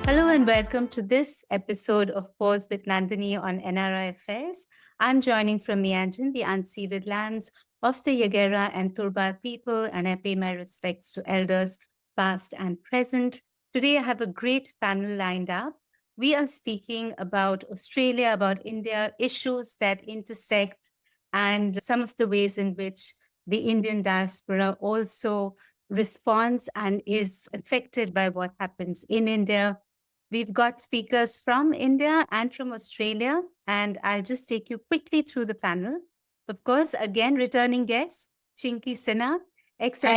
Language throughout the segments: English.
Hello and welcome to this episode of Pause with Nandini on NRI Affairs. I'm joining from Myanmar, the unceded lands of the Yagera and Turbar people, and I pay my respects to elders past and present. Today I have a great panel lined up. We are speaking about Australia, about India, issues that intersect, and some of the ways in which the Indian diaspora also responds and is affected by what happens in India. We've got speakers from India and from Australia, and I'll just take you quickly through the panel. Of course, again, returning guest, Chinki Sinha,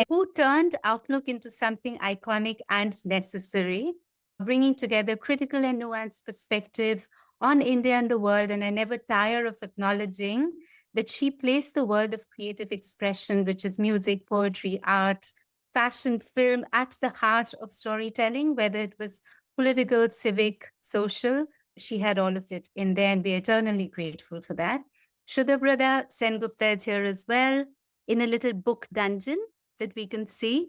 who turned Outlook into something iconic and necessary, bringing together critical and nuanced perspective on India and the world. And I never tire of acknowledging that she placed the world of creative expression, which is music, poetry, art, fashion, film, at the heart of storytelling, whether it was political, civic, social. She had all of it in there, and we're eternally grateful for that. Shuddhabrata Sengupta is here as well in a little book dungeon that we can see.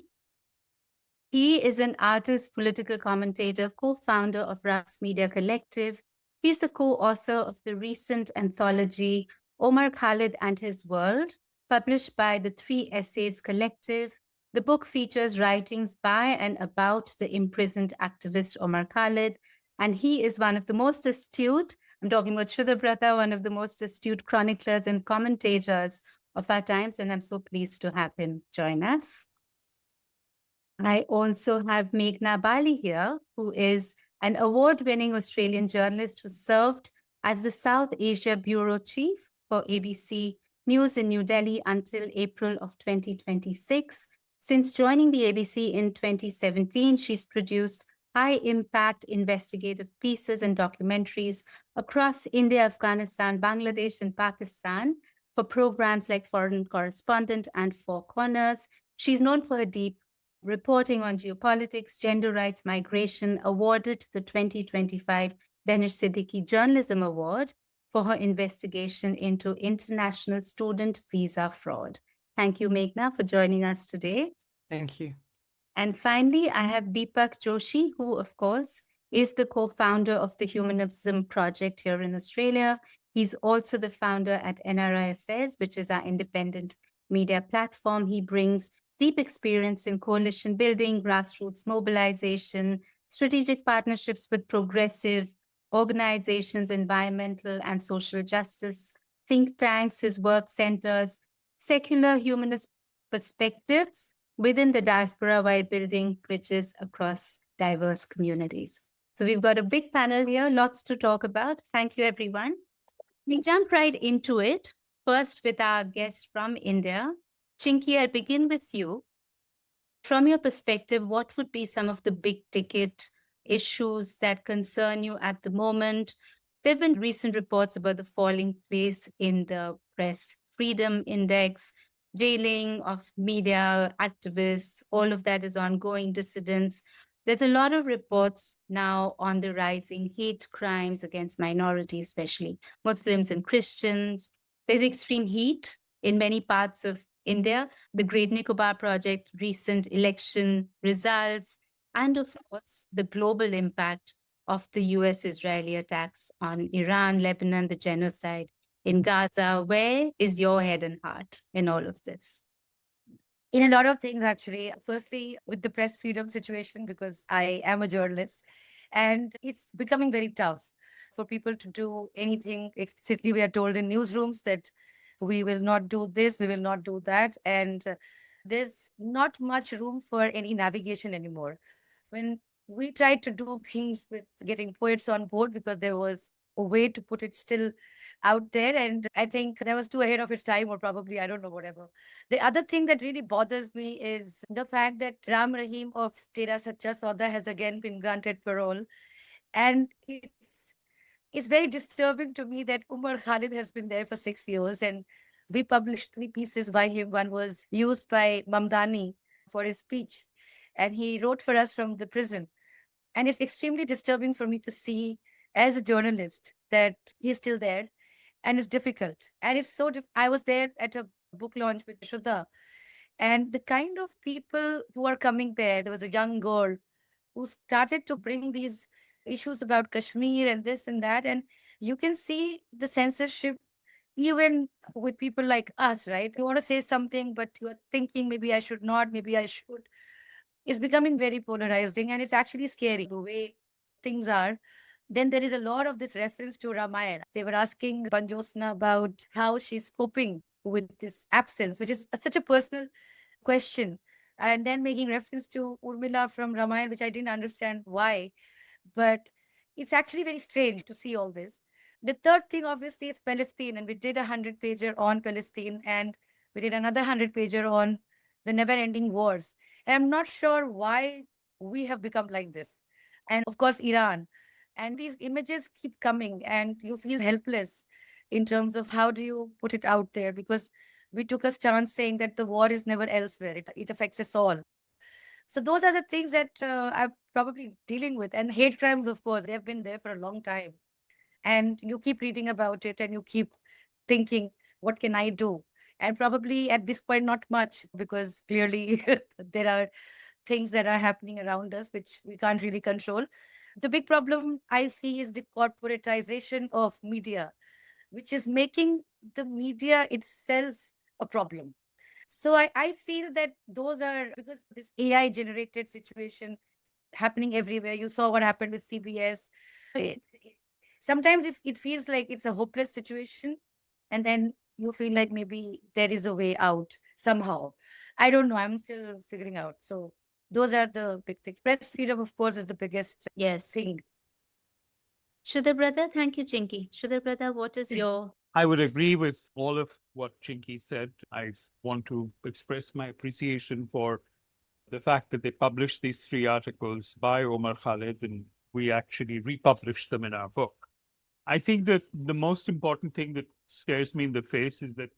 He is an artist, political commentator, co-founder of Rux Media Collective. He's the co-author of the recent anthology Umar Khalid and His World, published by the Three Essays Collective. The book features writings by and about the imprisoned activist Umar Khalid, and he is one of the most astute, I'm talking about Shuddhabrata, one of the most astute chroniclers and commentators of our times, and I'm so pleased to have him join us. I also have Meghna Bali here, who is an award-winning Australian journalist who served as the South Asia Bureau Chief for ABC News in New Delhi until April of 2026. Since joining the ABC in 2017, she's produced high-impact investigative pieces and documentaries across India, Afghanistan, Bangladesh, and Pakistan for programs like Foreign Correspondent and Four Corners. She's known for her deep reporting on geopolitics, gender rights, migration, awarded the 2025 Danish Siddiqui Journalism Award for her investigation into international student visa fraud. Thank you, Meghna, for joining us today. Thank you. And finally, I have Deepak Joshi, who, of course, is the co-founder of the Humanism Project here in Australia. He's also the founder at NRI Affairs, which is our independent media platform. He brings deep experience in coalition building, grassroots mobilization, strategic partnerships with progressive organizations, environmental and social justice, think tanks. His work centers secular humanist perspectives within the diaspora while building bridges across diverse communities. So we've got a big panel here, lots to talk about. Thank you, everyone. We jump right into it. First, with our guest from India. Chinki, I'll begin with you. From your perspective, what would be some of the big ticket issues that concern you at the moment? There have been recent reports about the falling place in the press freedom index, jailing of media activists, all of that is ongoing, dissidents. There's a lot of reports now on the rising hate crimes against minorities, especially Muslims and Christians. There's extreme heat in many parts of India, the Great Nicobar Project, recent election results, and of course, the global impact of the US-Israeli attacks on Iran, Lebanon, the genocide in Gaza. Where is your head and heart in all of this? In a lot of things, actually. Firstly, with the press freedom situation, because I am a journalist, and it's becoming very tough for people to do anything explicitly. We are told in newsrooms that we will not do this, we will not do that. And there's not much room for any navigation anymore. When we tried to do things with getting poets on board, because there was a way to put it still out there. And I think that was too ahead of its time, or probably, I don't know, whatever. The other thing that really bothers me is the fact that Ram Rahim of Tera Sacha Sauda has again been granted parole. And it's very disturbing to me that Umar Khalid has been there for 6 years, and we published 3 pieces by him. One was used by Mamdani for his speech, and he wrote for us from the prison. And it's extremely disturbing for me to see, as a journalist, that he's still there, and it's difficult. And it's so I was there at a book launch with Shraddha, and the kind of people who are coming there was a young girl who started to bring these issues about Kashmir and this and that. And you can see the censorship even with people like us, right? You want to say something, but you're thinking maybe I should not, maybe I should. It's becoming very polarizing and it's actually scary the way things are. Then there is a lot of this reference to Ramayana. They were asking Banjosna about how she's coping with this absence, which is such a personal question. And then making reference to Urmila from Ramayana, which I didn't understand why. But it's actually very strange to see all this. The third thing, obviously, is Palestine. And we did a 100-pager on Palestine, and we did another 100-pager on the never ending wars. And I'm not sure why we have become like this. And of course, Iran. And these images keep coming, and you feel helpless in terms of how do you put it out there, because we took a stance saying that the war is never elsewhere, it affects us all. So those are the things that I'm probably dealing with. And hate crimes, of course, they have been there for a long time. And you keep reading about it and you keep thinking, what can I do? And probably at this point, not much, because clearly there are things that are happening around us which we can't really control. The big problem I see is the corporatization of media, which is making the media itself a problem. So I feel that those are because this AI generated situation happening everywhere. You saw what happened with CBS. Sometimes if it feels like it's a hopeless situation, and then you feel like maybe there is a way out somehow. I don't know. I'm still figuring out. So those are the big things. Press freedom, of course, is the biggest Yes. thing. Shuddhabrata, thank you, Chinki. Shuddhabrata, what is your I would agree with all of what Chinky said. I want to express my appreciation for the fact that they published these three articles by Umar Khalid and we actually republished them in our book. I think that the most important thing that stares me in the face is that,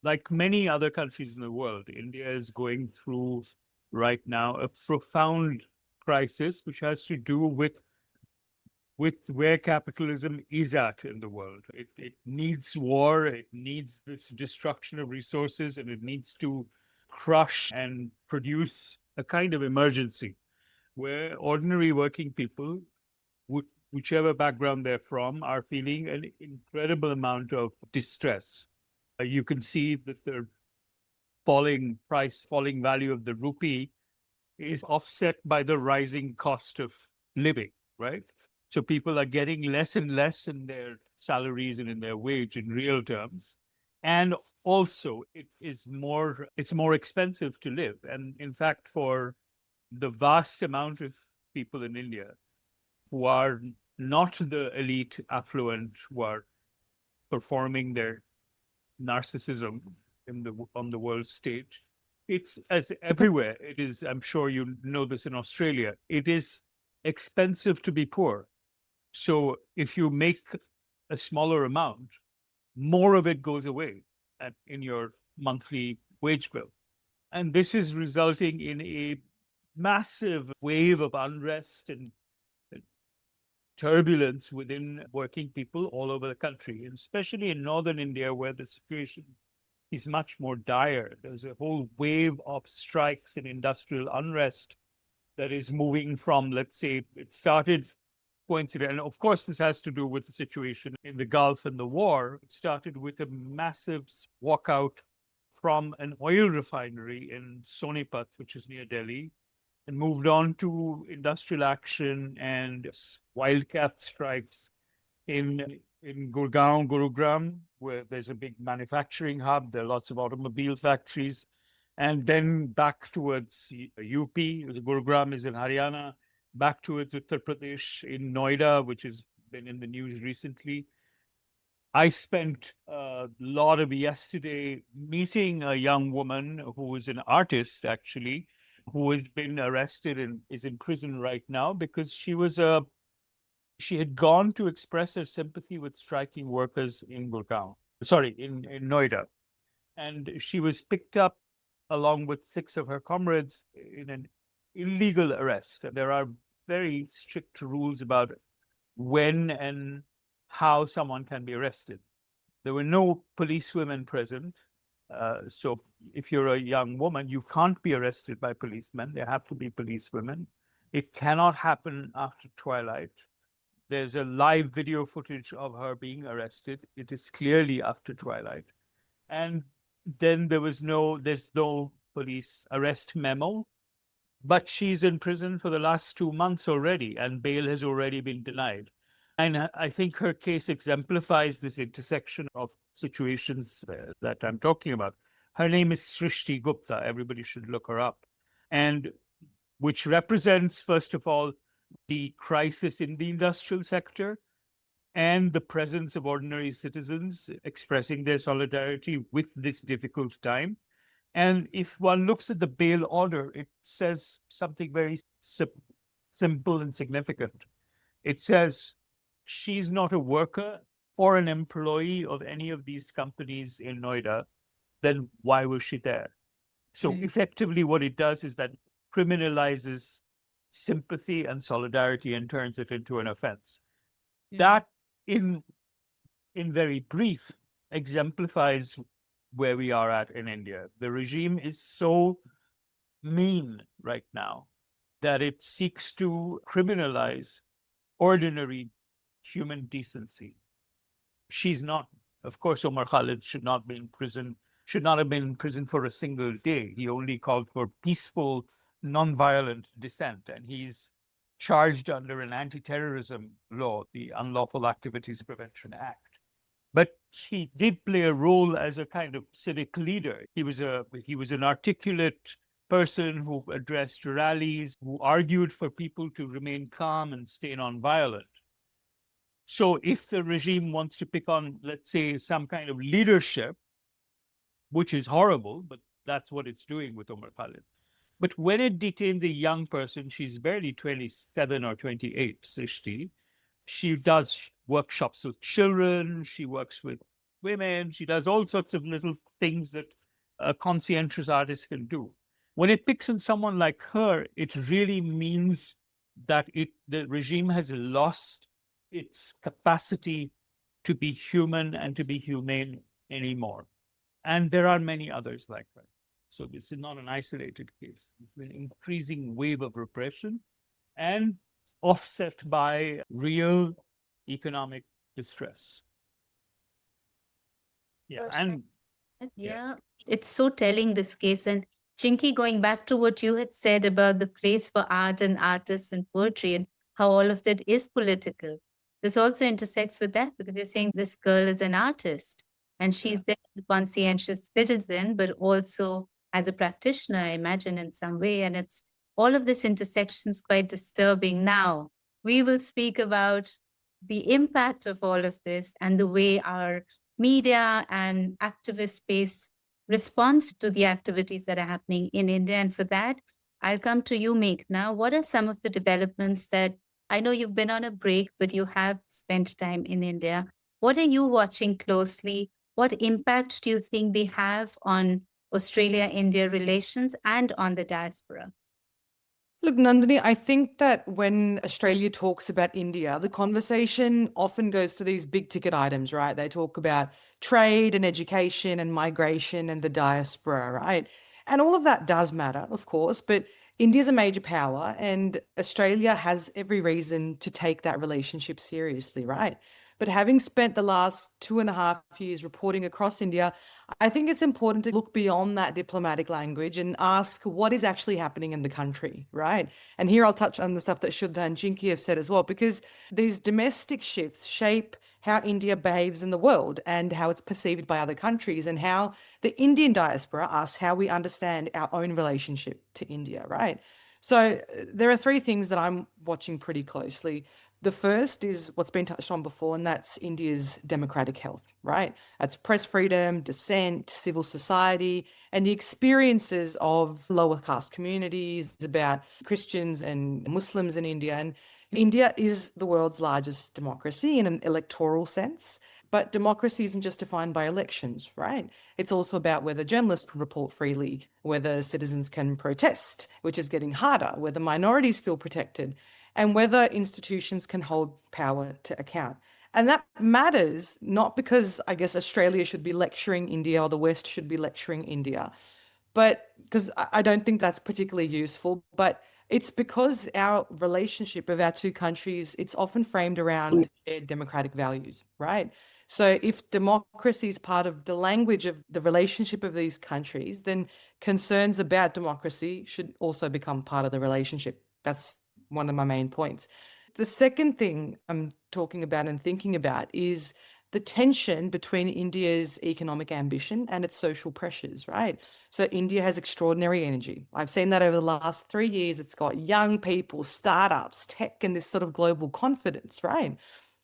like many other countries in the world, India is going through right now a profound crisis which has to do with where capitalism is at in the world. It needs war, it needs this destruction of resources, and it needs to crush and produce a kind of emergency where ordinary working people, whichever background they're from, are feeling an incredible amount of distress. You can see that the falling price, falling value of the rupee is offset by the rising cost of living, right? So people are getting less and less in their salaries and in their wage in real terms. And also it's more expensive to live. And in fact, for the vast amount of people in India who are not the elite affluent, who are performing their narcissism on the world stage. It's as everywhere. It is. I'm sure you know this in Australia. It is expensive to be poor. So if you make a smaller amount, more of it goes away in your monthly wage bill, and this is resulting in a massive wave of unrest and turbulence within working people all over the country, and especially in northern India, where the situation is much more dire. There's a whole wave of strikes and industrial unrest that is moving from, let's say, it started coincident. And of course, this has to do with the situation in the Gulf and the war. It started with a massive walkout from an oil refinery in Sonipat, which is near Delhi, and moved on to industrial action and wildcat strikes in Gurgaon, Gurugram, where there's a big manufacturing hub. There are lots of automobile factories. And then back towards UP, Gurugram is in Haryana, back towards Uttar Pradesh in Noida, which has been in the news recently. I spent a lot of yesterday meeting a young woman who is an artist, actually, who has been arrested and is in prison right now because she had gone to express her sympathy with striking workers in Gurgaon, sorry, in Noida. And she was picked up along with six of her comrades in an illegal arrest. And there are very strict rules about when and how someone can be arrested. There were no policewomen present. So if you're a young woman, you can't be arrested by policemen. There have to be policewomen. It cannot happen after twilight. There's a live video footage of her being arrested. It is clearly after twilight. And then there's no police arrest memo, but she's in prison for the last 2 months already, and bail has already been denied. And I think her case exemplifies this intersection of situations that I'm talking about. Her name is Srishti Gupta. Everybody should look her up. And which represents, first of all, the crisis in the industrial sector and the presence of ordinary citizens expressing their solidarity with this difficult time. And if one looks at the bail order, it says something very simple and significant. It says she's not a worker or an employee of any of these companies in Noida, then why was she there? So effectively what it does is that criminalizes sympathy and solidarity and turns it into an offense. That, in very brief, exemplifies where we are at in India. The regime is so mean right now that it seeks to criminalize ordinary human decency. She's not, of course, Umar Khalid should not have been in prison for a single day. He only called for peaceful, non-violent dissent, and he's charged under an anti-terrorism law, the Unlawful Activities Prevention Act. But he did play a role as a kind of civic leader. He was an articulate person who addressed rallies, who argued for people to remain calm and stay nonviolent. So if the regime wants to pick on, let's say, some kind of leadership, which is horrible, but that's what it's doing with Umar Khalid. But when it detained the young person, she's barely 27 or 28, Srishti. She does workshops with children, she works with women, she does all sorts of little things that a conscientious artist can do. When it picks on someone like her, it really means that the regime has lost its capacity to be human and to be humane anymore. And there are many others like her. So this is not an isolated case. It's an increasing wave of repression and offset by real economic distress. Yeah, and yeah, it's so telling, this case. And Chinky, going back to what you had said about the place for art and artists and poetry and how all of that is political, this also intersects with that, because you're saying this girl is an artist and she's there as a conscientious citizen, but also as a practitioner, I imagine, in some way. And it's all of this intersection is quite disturbing. Now, we will speak about the impact of all of this and the way our media and activist space responds to the activities that are happening in India. And for that, I'll come to you, Meghna. What are some of the developments that, I know you've been on a break, but you have spent time in India. What are you watching closely? What impact do you think they have on Australia-India relations and on the diaspora? Look, Nandini, I think that when Australia talks about India, the conversation often goes to these big ticket items, right? They talk about trade and education and migration and the diaspora, right? And all of that does matter, of course, but India's a major power and Australia has every reason to take that relationship seriously, right? But having spent the last 2.5 years reporting across India, I think it's important to look beyond that diplomatic language and ask what is actually happening in the country, right? And here I'll touch on the stuff that Shuddha and Chinki have said as well, because these domestic shifts shape how India behaves in the world and how it's perceived by other countries, and how the Indian diaspora asks how we understand our own relationship to India, right? So there are 3 things that I'm watching pretty closely. The first is what's been touched on before, and that's India's democratic health, right? That's press freedom, dissent, civil society, and the experiences of lower caste communities, about Christians and Muslims in India. And India is the world's largest democracy in an electoral sense, but democracy isn't just defined by elections, right? It's also about whether journalists can report freely, whether citizens can protest, which is getting harder, whether minorities feel protected, and whether institutions can hold power to account. And that matters not because, I guess, Australia should be lecturing India or the West should be lecturing India, but because I don't think that's particularly useful. But It's because our relationship of our two countries, it's often framed around shared democratic values, right? So if democracy is part of the language of the relationship of these countries, then concerns about democracy should also become part of the relationship. That's one of my main points. The second thing I'm talking about and thinking about is the tension between India's economic ambition and its social pressures, right? So India has extraordinary energy. I've seen that over the last 3 years. It's got young people, startups, tech, and this sort of global confidence, right?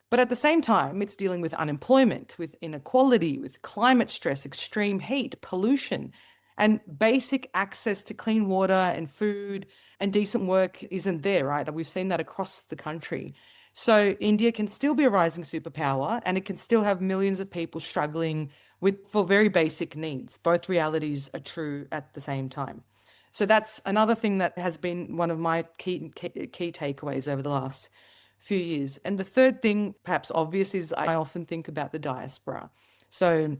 But at the same time, it's dealing with unemployment, with inequality, with climate stress, extreme heat, pollution, and basic access to clean water and food and decent work isn't there, right? We've seen that across the country. So India can still be a rising superpower and it can still have millions of people struggling for very basic needs. Both realities are true at the same time. So that's another thing that has been one of my key takeaways over the last few years. And the third thing, perhaps obvious, is I often think about the diaspora. So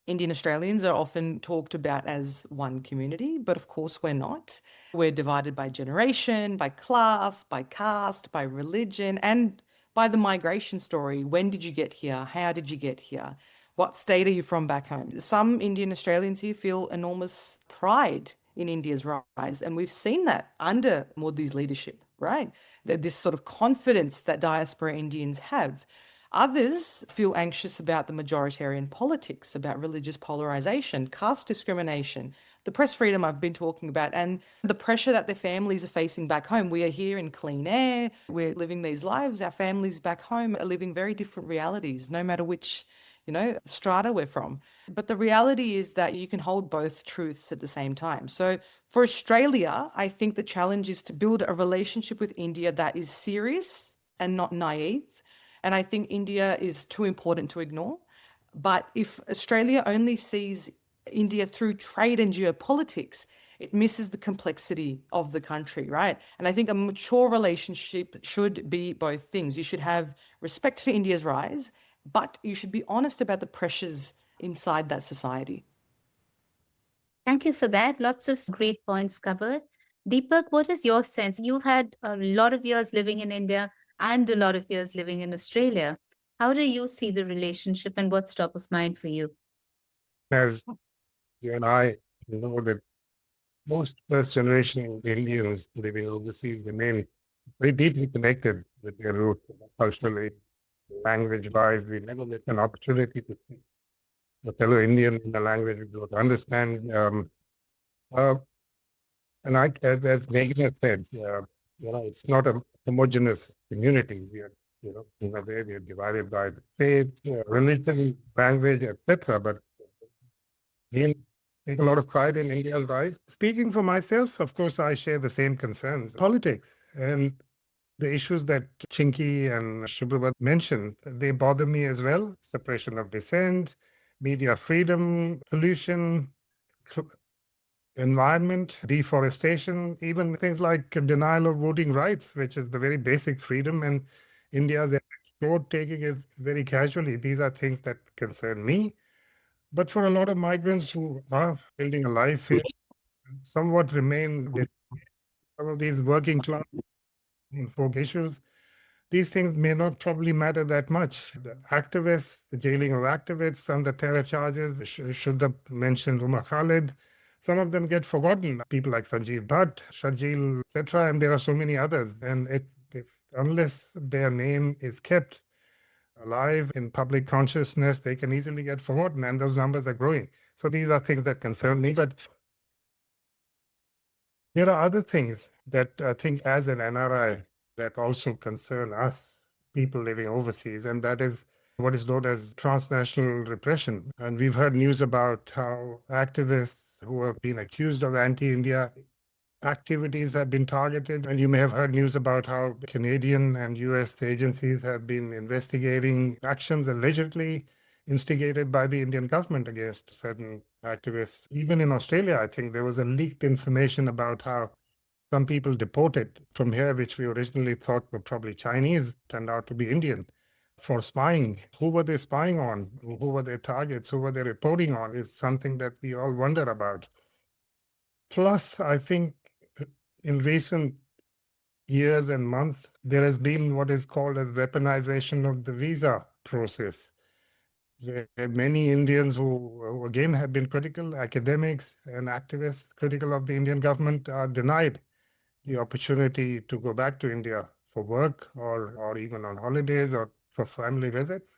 Indian Australians are often talked about as one community, but of course we're not. We're divided by generation, by class, by caste, by religion, and by the migration story. When did you get here? How did you get here? What state are you from back home? Some Indian Australians here feel enormous pride in India's rise, and we've seen that under Modi's leadership, right? This sort of confidence that diaspora Indians have. Others feel anxious about the majoritarian politics, about religious polarization, caste discrimination, the press freedom I've been talking about, and the pressure that their families are facing back home. We are here in clean air, we're living these lives. Our families back home are living very different realities, no matter which, strata we're from. But the reality is that you can hold both truths at the same time. So for Australia, I think the challenge is to build a relationship with India that is serious and not naive. And I think India is too important to ignore. But if Australia only sees India through trade and geopolitics, it misses the complexity of the country, right? And I think a mature relationship should be both things. You should have respect for India's rise, but you should be honest about the pressures inside that society. Thank you for that. Lots of great points covered. Deepak, what is your sense? You've had a lot of years living in India and a lot of years living in Australia. How do you see the relationship and what's top of mind for you? As you and I know that most first generation Indians living overseas remain very deeply connected with their roots culturally, language-wise. We never get an opportunity to speak a fellow Indian in the language we don't understand. And as Meghna said, it's not a homogeneous community. We are, in a way, we are divided by faith, religion, language, etc. But we take a lot of pride in India's rise. Speaking for myself, of course, I share the same concerns. Politics and the issues that Chinki and Shuddhabrata mentioned, they bother me as well. Suppression of dissent, media freedom, pollution, environment, deforestation, even things like denial of voting rights, which is the very basic freedom. And India is taking it very casually. These are things that concern me. But for a lot of migrants who are building a life here, somewhat remain with some of these working class folk issues. These things may not probably matter that much. The activists, the jailing of activists and the terror charges, Shuddha mentioned Umar Khalid, some of them get forgotten. People like Sanjeev Bhatt, Sharjeel, etc. And there are so many others. And unless their name is kept alive in public consciousness, they can easily get forgotten, and those numbers are growing. So these are things that concern me. But there are other things that I think as an NRI that also concern us, people living overseas, and that is what is known as transnational repression. And we've heard news about how activists who have been accused of anti-India activities have been targeted. And you may have heard news about how Canadian and US agencies have been investigating actions allegedly instigated by the Indian government against certain activists. Even in Australia, I think there was a leaked information about how some people deported from here, which we originally thought were probably Chinese, turned out to be Indian, for spying. Who were they spying on? Who were their targets? Who were they reporting on? Is something that we all wonder about. Plus, I think in recent years and months, there has been what is called as weaponization of the visa process. There are many Indians who again have been critical, academics and activists critical of the Indian government are denied the opportunity to go back to India for work or even on holidays or for family visits.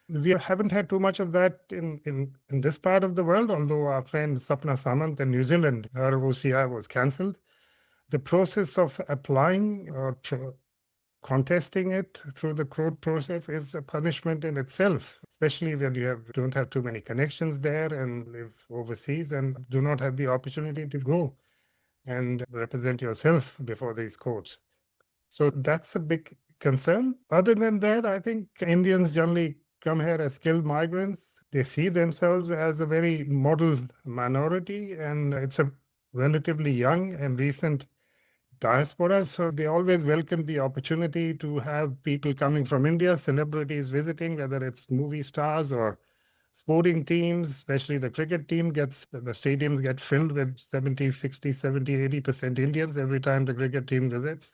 We haven't had too much of that in this part of the world, although our friend Sapna Samant in New Zealand, her OCI was cancelled. The process of applying or contesting it through the court process is a punishment in itself, especially when you don't have too many connections there and live overseas and do not have the opportunity to go and represent yourself before these courts. So that's a big concern. Other than that, I think Indians generally come here as skilled migrants. They see themselves as a very model minority, and it's a relatively young and recent diaspora. So they always welcome the opportunity to have people coming from India, celebrities visiting, whether it's movie stars or sporting teams, especially the cricket team the stadiums get filled with 70, 60, 70, 80% Indians every time the cricket team visits.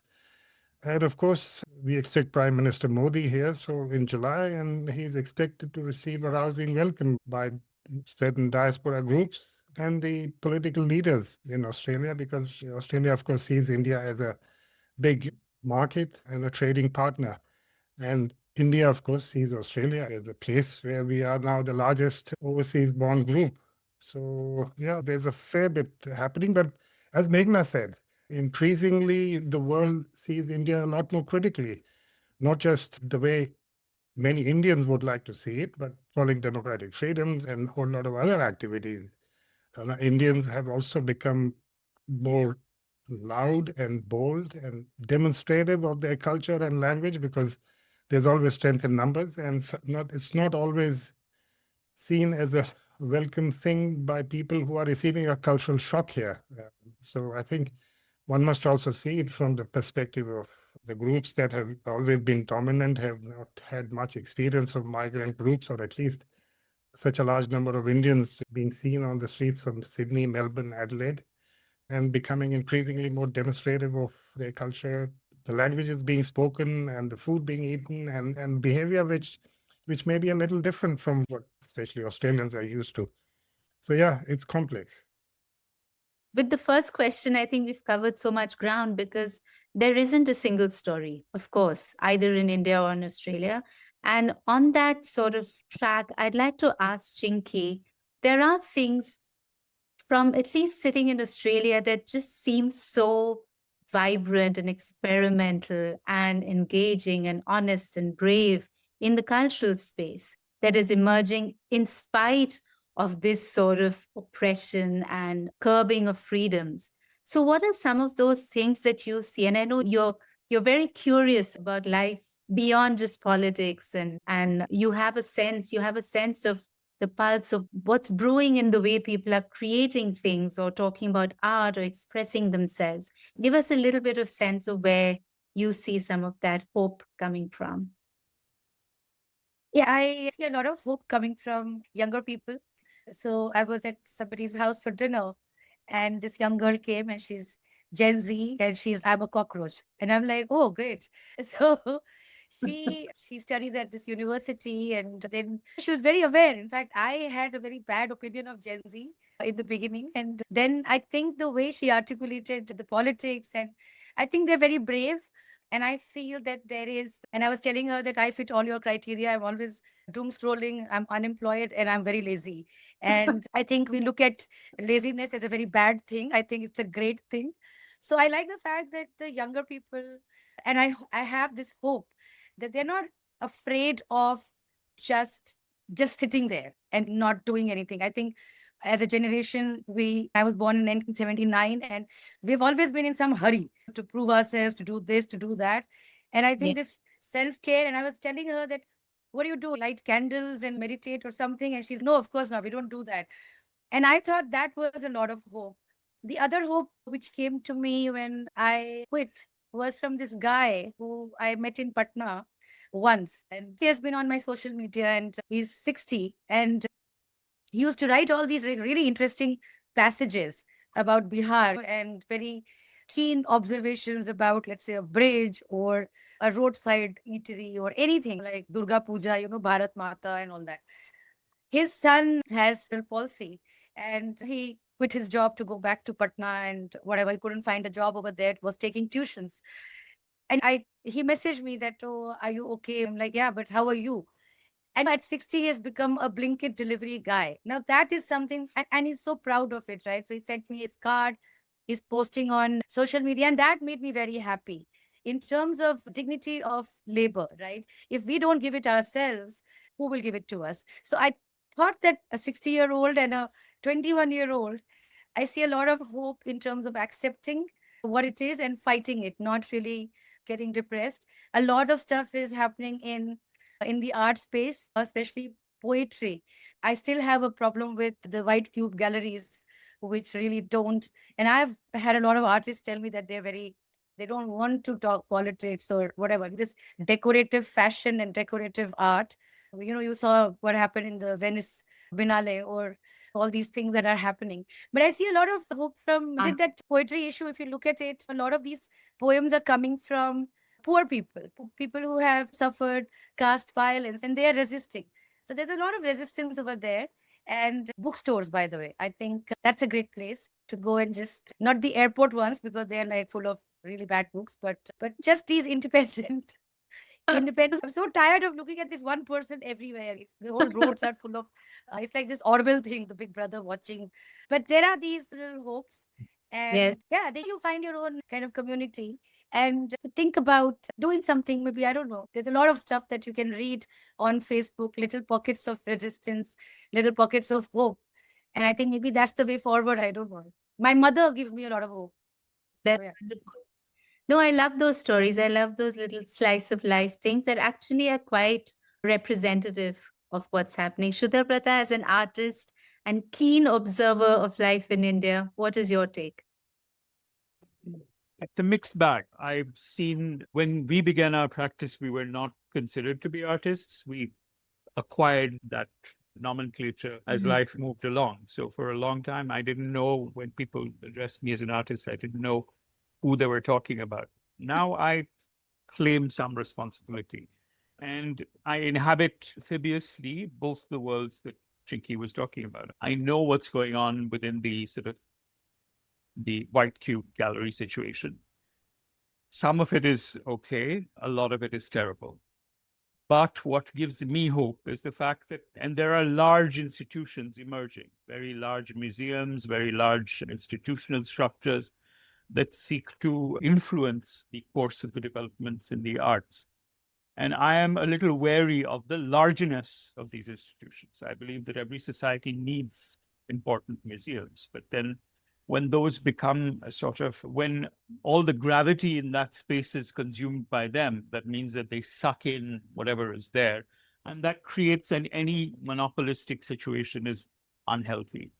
And of course, we expect Prime Minister Modi here, so in July, and he's expected to receive a rousing welcome by certain diaspora groups and the political leaders in Australia, because Australia, of course, sees India as a big market and a trading partner. And India, of course, sees Australia as a place where we are now the largest overseas bond group. So, yeah, there's a fair bit happening. But as Meghna said, increasingly the world sees India a lot more critically, not just the way many Indians would like to see it, but following democratic freedoms and a whole lot of other activities. Indians have also become more loud and bold and demonstrative of their culture and language because there's always strength in numbers, and it's not always seen as a welcome thing by people who are receiving a cultural shock here. So I think one must also see it from the perspective of the groups that have always been dominant, have not had much experience of migrant groups, or at least such a large number of Indians being seen on the streets of Sydney, Melbourne, Adelaide, and becoming increasingly more demonstrative of their culture, the languages being spoken and the food being eaten, and behavior which may be a little different from what especially Australians are used to. So yeah, it's complex. With the first question, I think we've covered so much ground because there isn't a single story, of course, either in India or in Australia. And on that sort of track, I'd like to ask Chinki, there are things from at least sitting in Australia that just seem so vibrant and experimental and engaging and honest and brave in the cultural space that is emerging in spite of this sort of oppression and curbing of freedoms. So what are some of those things that you see? And I know you're very curious about life beyond just politics, and you have a sense of the pulse of what's brewing in the way people are creating things or talking about art or expressing themselves. Give us a little bit of sense of where you see some of that hope coming from. Yeah, I see a lot of hope coming from younger people. So I was at somebody's house for dinner, and this young girl came, and she's Gen Z, and I'm a cockroach. And I'm like, oh, great. So she studied at this university, and then she was very aware. In fact, I had a very bad opinion of Gen Z in the beginning. And then I think the way she articulated the politics, and I think they're very brave. And I feel that and I was telling her that I fit all your criteria. I'm always doom scrolling, I'm unemployed, and I'm very lazy. And I think we look at laziness as a very bad thing. I think it's a great thing. So I like the fact that the younger people, and I have this hope that they're not afraid of just sitting there and not doing anything. I think as a generation, I was born in 1979, and we've always been in some hurry to prove ourselves, to do this, to do that. And I think this self-care, and I was telling her that, what do you do? Light candles and meditate or something? And she's, no, of course not. We don't do that. And I thought that was a lot of hope. The other hope which came to me when I quit was from this guy who I met in Patna once. And he has been on my social media, and he's 60. And he used to write all these really interesting passages about Bihar and very keen observations about, let's say, a bridge or a roadside eatery or anything like Durga Puja, Bharat Mata and all that. His son has cerebral palsy and he quit his job to go back to Patna and whatever. He couldn't find a job over there, was taking tuitions. And he messaged me that, oh, are you okay? I'm like, yeah, but how are you? And at 60, he has become a Blinkit delivery guy. Now, that is something, and he's so proud of it, right? So he sent me his card. He's posting on social media, and that made me very happy. In terms of dignity of labor, right? If we don't give it ourselves, who will give it to us? So I thought that a 60-year-old and a 21-year-old, I see a lot of hope in terms of accepting what it is and fighting it, not really getting depressed. A lot of stuff is happening in the art space, especially poetry. I still have a problem with the white cube galleries, which really don't. And I've had a lot of artists tell me that they don't want to talk politics or whatever. This decorative fashion and decorative art. You saw what happened in the Venice Biennale or all these things that are happening. But I see a lot of hope from did that poetry issue. If you look at it, a lot of these poems are coming from poor people, people who have suffered caste violence, and they are resisting. So there's a lot of resistance over there. And bookstores, by the way, I think that's a great place to go and just not the airport ones because they're like full of really bad books, but just these independent. Independent. I'm so tired of looking at this one person everywhere. The whole roads are full of. It's like this Orwell thing, the Big Brother watching. But there are these little hopes, and Yes. yeah, then you find your own kind of community and think about doing something. Maybe I don't know. There's a lot of stuff that you can read on Facebook. Little pockets of resistance, little pockets of hope, and I think maybe that's the way forward. I don't know. My mother gives me a lot of hope. That's So, yeah. wonderful. No, I love those stories. I love those little slice of life things that actually are quite representative of what's happening. Shuddhabrata, as an artist and keen observer of life in India, what is your take? It's a mixed bag. I've seen when we began our practice, we were not considered to be artists. We acquired that nomenclature as life moved along. So for a long time, I didn't know when people addressed me as an artist, I didn't know who they were talking about. Now I claim some responsibility. And I inhabit amphibiously both the worlds that Chinki was talking about. I know what's going on within the sort of the White Cube gallery situation. Some of it is okay, a lot of it is terrible. But what gives me hope is the fact that, and there are large institutions emerging, very large museums, very large institutional structures that seek to influence the course of the developments in the arts. And I am a little wary of the largeness of these institutions. I believe that every society needs important museums, but then when those become a sort of, when all the gravity in that space is consumed by them, that means that they suck in whatever is there. And that creates any monopolistic situation is unhealthy.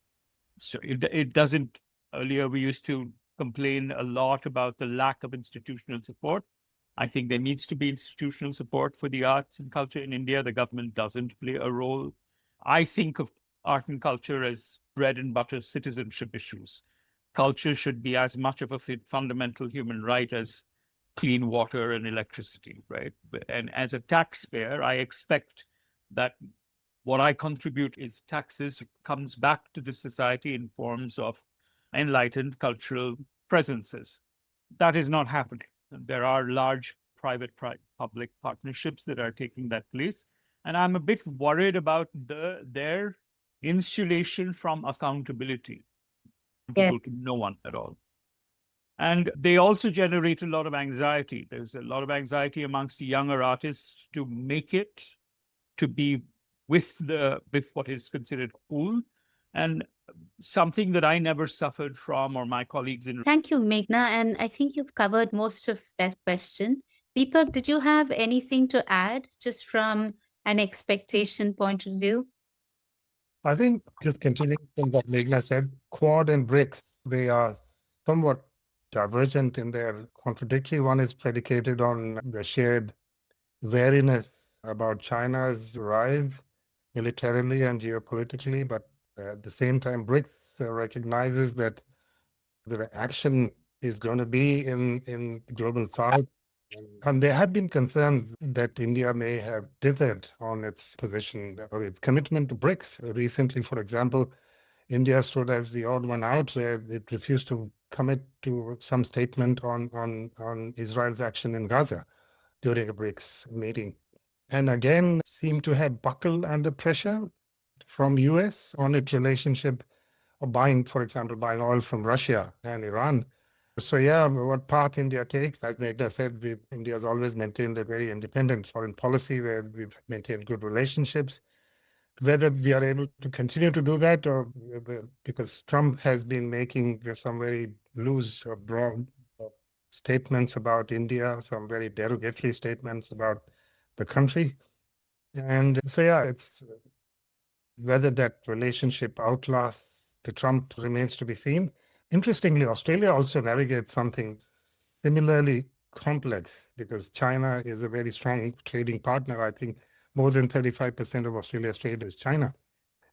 So it doesn't, earlier we used to complain a lot about the lack of institutional support. I think there needs to be institutional support for the arts and culture in India. The government doesn't play a role. I think of art and culture as bread and butter citizenship issues. Culture should be as much of a fundamental human right as clean water and electricity, right? And as a taxpayer, I expect that what I contribute is taxes comes back to the society in forms of enlightened cultural presences. That is not happening. There are large private-public partnerships that are taking that place. And I'm a bit worried about their insulation from accountability, Yes. to no one at all. And they also generate a lot of anxiety. There's a lot of anxiety amongst the younger artists to make it, to be with what is considered cool. And something that I never suffered from, or my colleagues in. Thank you, Meghna. And I think you've covered most of that question. Deepak, did you have anything to add just from an expectation point of view? I think just continuing from what Meghna said, Quad and BRICS, they are somewhat divergent in their contradictory. One is predicated on the shared wariness about China's rise militarily and geopolitically, but at the same time, BRICS recognizes that the action is going to be in global south. And there have been concerns that India may have dithered on its position or its commitment to BRICS. Recently, for example, India stood as the odd one out where it refused to commit to some statement on Israel's action in Gaza during a BRICS meeting. And again, seemed to have buckled under pressure from US on its relationship of buying, for example, buying oil from Russia and Iran. So yeah, what path India takes, as Meghna said, India has always maintained a very independent foreign policy where we've maintained good relationships. Whether we are able to continue to do that, or because Trump has been making some very loose or broad statements about India, some very derogatory statements about the country. And so yeah, it's whether that relationship outlasts the Trump remains to be seen. Interestingly, Australia also navigates something similarly complex because China is a very strong trading partner. I think more than 35% of Australia's trade is China.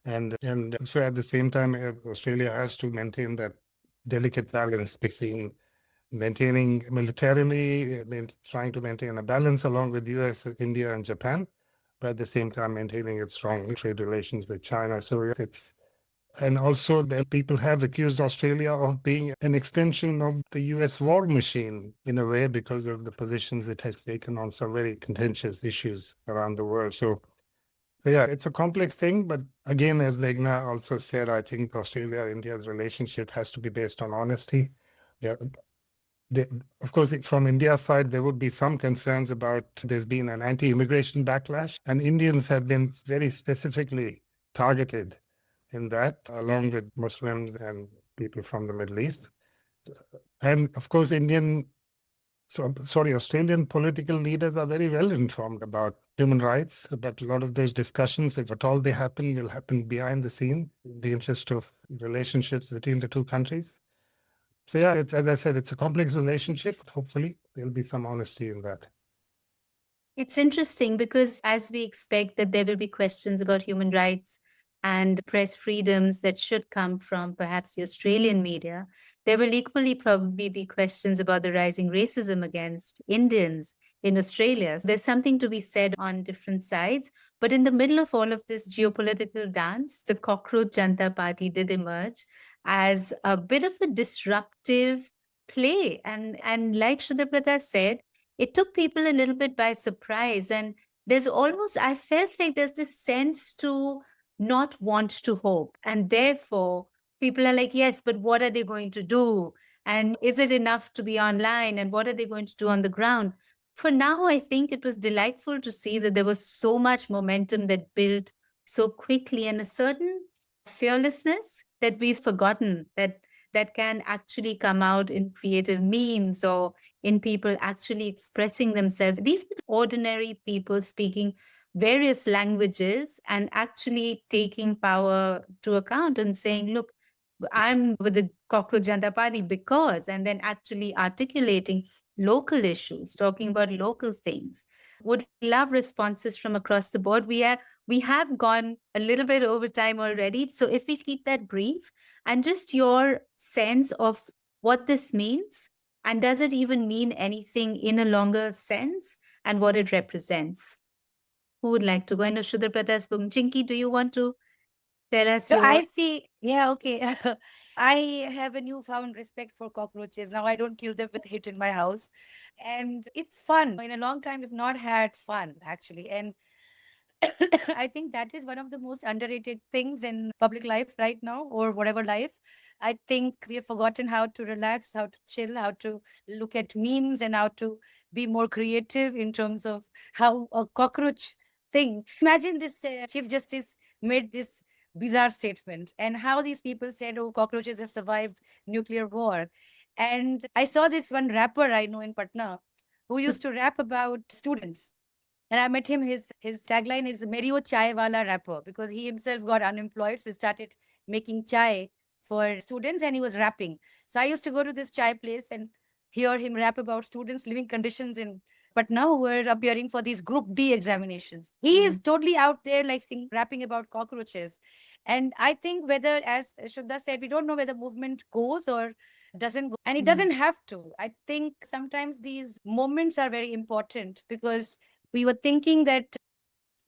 And so at the same time, Australia has to maintain that delicate balance between maintaining militarily, trying to maintain a balance along with US, India, and Japan, but at the same time maintaining its strong trade relations with China. So it's and also, people have accused Australia of being an extension of the US war machine in a way because of the positions it has taken on some very contentious issues around the world. So yeah, it's a complex thing. But again, as Meghna also said, I think Australia-India's relationship has to be based on honesty. Yeah. Of course, from India's side, there would be some concerns about there's been an anti-immigration backlash, and Indians have been very specifically targeted in that, along with Muslims and people from the Middle East. And of course, Australian political leaders are very well informed about human rights, but a lot of those discussions, if at all they happen, will happen behind the scene in the interest of relationships between the two countries. So yeah, it's, as I said, it's a complex relationship. Hopefully, there'll be some honesty in that. It's interesting because as we expect that there will be questions about human rights and press freedoms that should come from perhaps the Australian media, there will equally probably be questions about the rising racism against Indians in Australia. There's something to be said on different sides. But in the middle of all of this geopolitical dance, the Cockroach Party did emerge as a bit of a disruptive play. And like Shuddhabrata said, it took people a little bit by surprise. And I felt like there's this sense to not want to hope. And therefore, people are like, yes, but what are they going to do? And is it enough to be online? And what are they going to do on the ground? For now, I think it was delightful to see that there was so much momentum that built so quickly and a certain fearlessness that we've forgotten that can actually come out in creative memes or in people actually expressing themselves. These are ordinary people speaking various languages and actually taking power to account and saying, look, I'm with the Cockroach Party because, and then actually articulating local issues, talking about local things. Would love responses from across the board. We have gone a little bit over time already. So if we keep that brief and just your sense of what this means, and does it even mean anything in a longer sense, and what it represents? Who would like to go? I know Shuddhabrata spoke. Chinki, do you want to tell us So your... I see, yeah, okay. I have a newfound respect for cockroaches. Now I don't kill them with hit in my house. And it's fun. In a long time, we've not had fun, actually. And I think that is one of the most underrated things in public life right now, or whatever life. I think we have forgotten how to relax, how to chill, how to look at memes, and how to be more creative in terms of how a cockroach thing. Imagine this Chief Justice made this bizarre statement, and how these people said, oh, cockroaches have survived nuclear war. And I saw this one rapper I know in Patna who used to rap about students. And I met him. His tagline is Merio Chai Wala rapper, because he himself got unemployed. So he started making chai for students and he was rapping. So I used to go to this chai place and hear him rap about students' living conditions in Patna who were appearing for these Group D examinations. He is totally out there, like rapping about cockroaches. And I think whether, as Shuddha said, we don't know whether movement goes or doesn't go. And it doesn't have to. I think sometimes these moments are very important because we were thinking that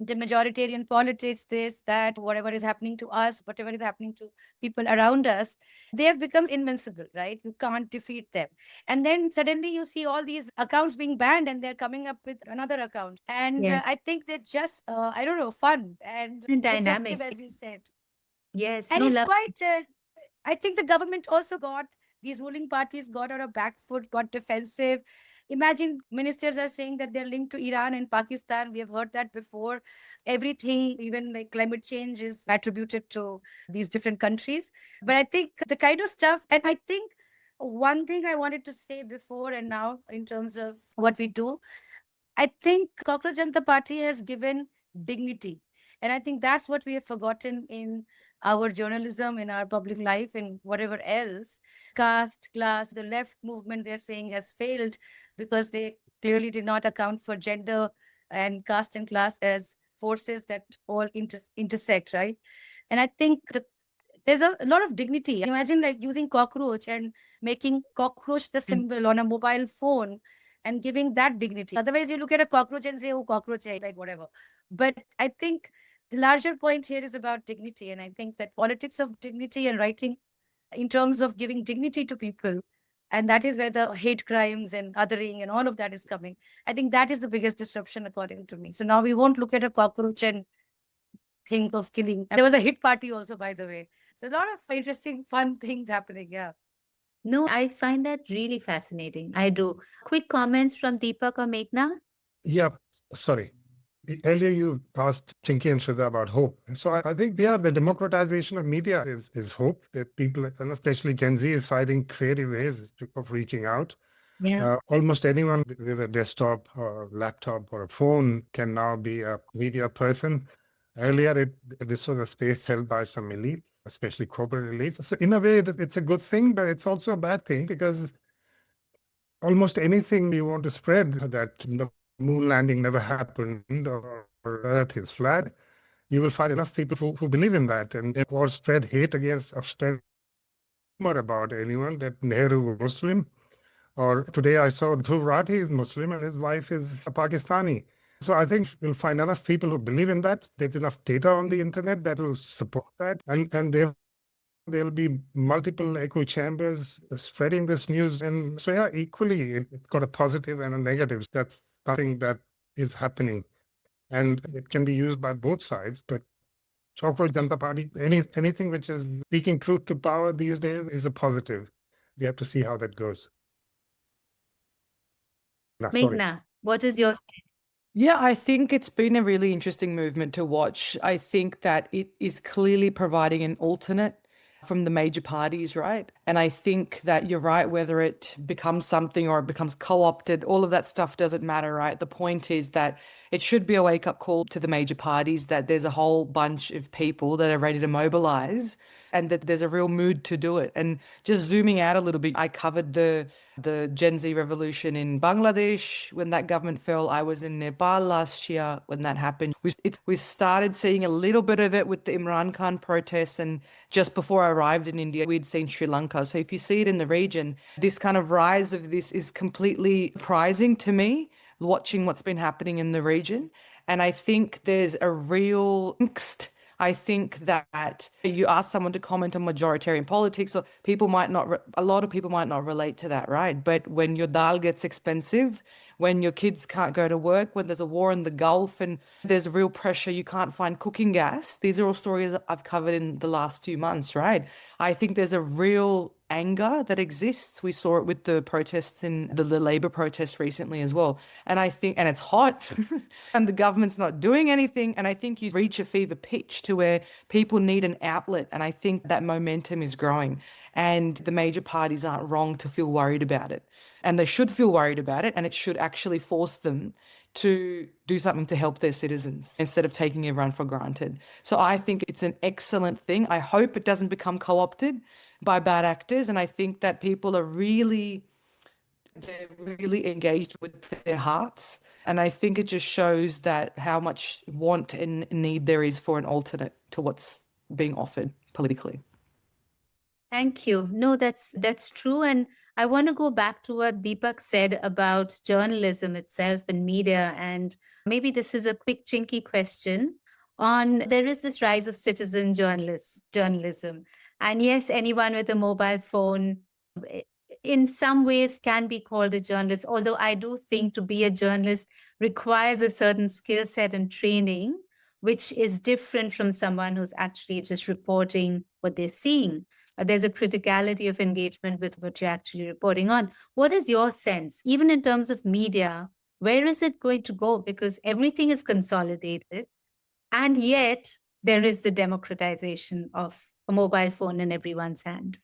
the majoritarian politics, this, that, whatever is happening to us, whatever is happening to people around us, they have become invincible, right? You can't defeat them. And then suddenly you see all these accounts being banned and they're coming up with another account. And Yes. I think they're just, I don't know, fun and And deceptive, dynamic. as you said. Yes. And No it's love. quite, I think the government also got, these ruling parties got on a back foot, got defensive. Imagine ministers are saying that they're linked to Iran and Pakistan. We have heard that before. Everything, even like climate change, is attributed to these different countries. But I think the kind of stuff, and I think one thing I wanted to say before and now in terms of what we do, I think Cockroach Janata Party has given dignity. And I think that's what we have forgotten in our journalism, in our public life, and whatever else. Caste, class, the left movement, they're saying, has failed because they clearly did not account for gender and caste and class as forces that all intersect, right? And I think there's a lot of dignity. Imagine like using cockroach and making cockroach the symbol on a mobile phone and giving that dignity. Otherwise, you look at a cockroach and say, oh, cockroach, like whatever. But I think the larger point here is about dignity. And I think that politics of dignity and writing in terms of giving dignity to people, and that is where the hate crimes and othering and all of that is coming. I think that is the biggest disruption, according to me. So now we won't look at a cockroach and think of killing. And there was a hit party also, by the way. So a lot of interesting, fun things happening. Yeah. No, I find that really fascinating. I do. Quick comments from Deepak or Meghna? Yeah, sorry. Earlier you asked Chinki and Shuddha about hope. So I think, yeah, the democratization of media is hope that people, and especially Gen Z, is finding creative ways of reaching out. Yeah. Almost anyone with a desktop or laptop or a phone can now be a media person. Earlier, this was a space held by some elite, especially corporate elites. So in a way, it's a good thing, but it's also a bad thing because almost anything you want to spread, that the moon landing never happened or Earth is flat, you will find enough people who believe in that, and or spread hate against, or spread rumor about anyone that Nehru was Muslim. Or today I saw Dhruv Rathi is Muslim and his wife is a Pakistani. So I think you'll find enough people who believe in that. There's enough data on the internet that will support that, and there'll be multiple echo chambers spreading this news. And so, yeah, equally, it's got a positive and a negative. That's something that is happening. And it can be used by both sides. But Cockroach Janata Party, anything which is speaking truth to power these days is a positive. We have to see how that goes. Sorry. Meghna, what is your Yeah, I think it's been a really interesting movement to watch. I think that it is clearly providing an alternate from the major parties, right? And I think that you're right, whether it becomes something or it becomes co-opted, all of that stuff doesn't matter, right? The point is that it should be a wake-up call to the major parties that there's a whole bunch of people that are ready to mobilize and that there's a real mood to do it. And just zooming out a little bit, I covered the Gen Z revolution in Bangladesh when that government fell. I was in Nepal last year when that happened. We started seeing a little bit of it with the Imran Khan protests, and just before I arrived in India, we'd seen Sri Lanka. So if you see it in the region, this kind of rise of this is completely surprising to me, watching what's been happening in the region. And I think there's a real angst. I think that you ask someone to comment on majoritarian politics, or people might not, a lot of people might not relate to that, right? But when your dal gets expensive, when your kids can't go to work, when there's a war in the Gulf and there's real pressure, you can't find cooking gas. These are all stories that I've covered in the last few months, right? I think there's a real anger that exists. We saw it with the protests in the Labour protests recently as well. And I think, and it's hot and the government's not doing anything. And I think you reach a fever pitch to where people need an outlet. And I think that momentum is growing. And the major parties aren't wrong to feel worried about it. And they should feel worried about it. And it should actually force them to do something to help their citizens instead of taking everyone for granted. So I think it's an excellent thing. I hope it doesn't become co-opted by bad actors. And I think that people are really They're really engaged with their hearts. And I think it just shows that how much want and need there is for an alternate to what's being offered politically. Thank you. No, that's true. And I want to go back to what Deepak said about journalism itself and media. And maybe this is a quick chinky question on there is this rise of citizen journalism. And yes, anyone with a mobile phone eh, in some ways can be called a journalist, although I do think to be a journalist requires a certain skill set and training, which is different from someone who's actually just reporting what they're seeing. There's a criticality of engagement with what you're actually reporting on. What is your sense, even in terms of media, where is it going to go? Because everything is consolidated, and yet there is the democratization of a mobile phone in everyone's hand.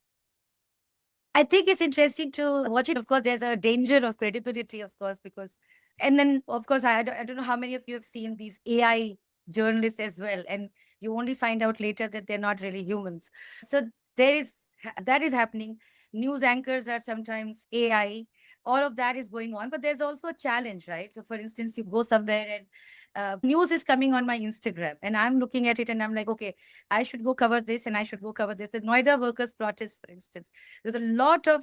I think it's interesting to watch it. Of course, there's a danger of credibility, of course, because, and then, of course, I don't know how many of you have seen these AI journalists as well. And you only find out later that they're not really humans. So that is happening. News anchors are sometimes AI. All of that is going on. But there's also a challenge, right? So, for instance, you go somewhere and news is coming on my Instagram, and I'm looking at it and I'm like, okay, I should go cover this and I should go cover this. The Noida workers' protest, for instance, there's a lot of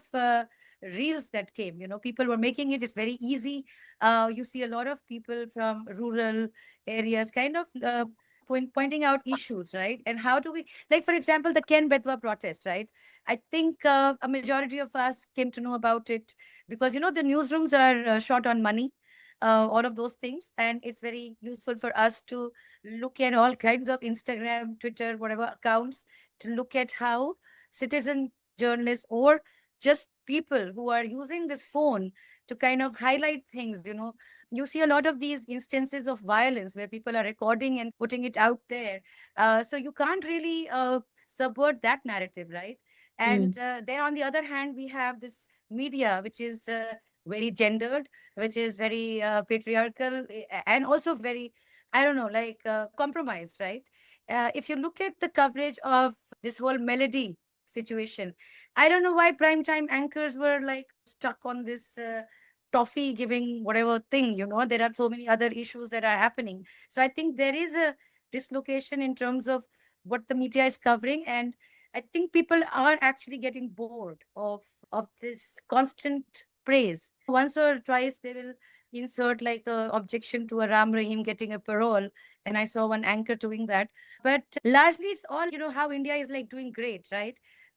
reels that came. People were making it. It's very easy. You see a lot of people from rural areas kind of pointing out issues, right? And how do we, like, for example, the Ken Betwa protest, right? I think a majority of us came to know about it because, the newsrooms are short on money. All of those things. And it's very useful for us to look at all kinds of Instagram, Twitter, whatever accounts to look at how citizen journalists or just people who are using this phone to kind of highlight things. You see a lot of these instances of violence where people are recording and putting it out there. So you can't really subvert that narrative, right? And then on the other hand, we have this media, which is very gendered, which is very patriarchal and also very, I don't know, like compromised, right? If you look at the coverage of this whole melody situation, I don't know why primetime anchors were like stuck on this toffee giving whatever thing. There are so many other issues that are happening. So I think there is a dislocation in terms of what the media is covering. And I think people are actually getting bored of this constant praise. Once or twice, they will insert like a objection to a Ram Rahim getting a parole. And I saw one anchor doing that. But largely, it's all, how India is like doing great, right?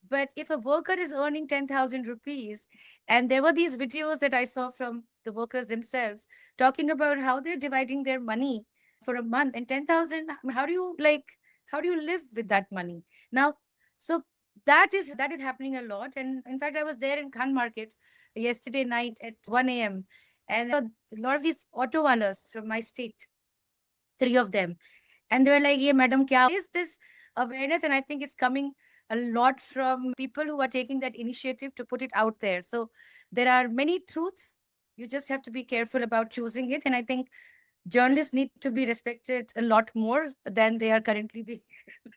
But if a worker is earning 10,000 rupees, and there were these videos that I saw from the workers themselves talking about how they're dividing their money for a month, and 10,000, how do you live with that money? Now, so that is happening a lot. And in fact, I was there in Khan Market yesterday night at 1 a.m. And a lot of these auto wallahs from my state, 3 of them. And they were like, yeah, madam, kya is this awareness? And I think it's coming a lot from people who are taking that initiative to put it out there. So there are many truths. You just have to be careful about choosing it. And I think journalists need to be respected a lot more than they are currently being